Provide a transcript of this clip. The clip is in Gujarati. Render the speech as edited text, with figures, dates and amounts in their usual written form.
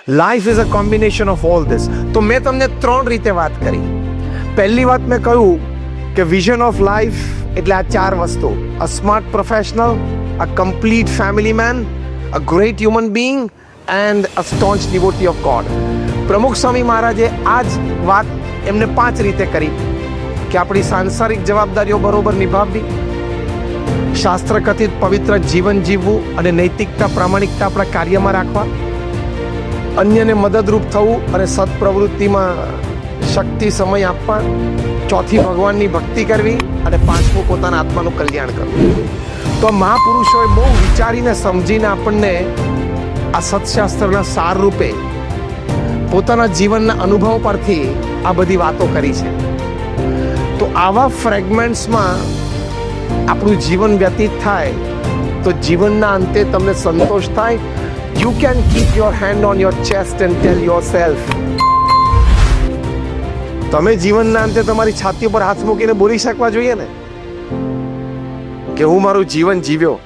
Life is a combination of all this. તો મેં તમને 3 રીતે વાત કરી. પહેલી વાત મેં કહ્યું કે વિઝન ઓફ લાઈફ એટલે આ 4 વસ્તુ: a smart professional, a complete family man, a great human being and a staunch devotee of God. Pramukh Swami મહારાજે આ જ વાત એમને 5 રીતે કરી કે આપણી સાંસારિક જવાબદારીઓ બરોબર નિભાવવી, શાસ્ત્ર કથિત પવિત્ર જીવન જીવવું અને નૈતિકતા પ્રામાણિકતા આપણા કાર્યમાં રાખવા, અન્યને મદદરૂપ થવું અને સત્પ્રવૃત્તિમાં શક્તિ સમય આપવા, ચોથી ભગવાનની ભક્તિ કરવી અને 5મું પોતાના આત્માનું કલ્યાણ કરવું. તો મહાપુરુષોએ બહુ વિચારીને સમજીને આપણને આ સત્શાસ્ત્રના સાર રૂપે પોતાના જીવનના અનુભવ પરથી આ બધી વાતો કરી છે. તો આવા ફ્રેગમેન્ટ્સમાં આપણું જીવન વ્યતીત થાય તો જીવનના અંતે તમને સંતોષ થાય. You can keep your hand on your chest and tell your self. તમે જીવનના અંતે તમારી છાતી પર હાથ મૂકીને બોલી શકવા જોઈએ ને કે હું મારું જીવન જીવ્યો.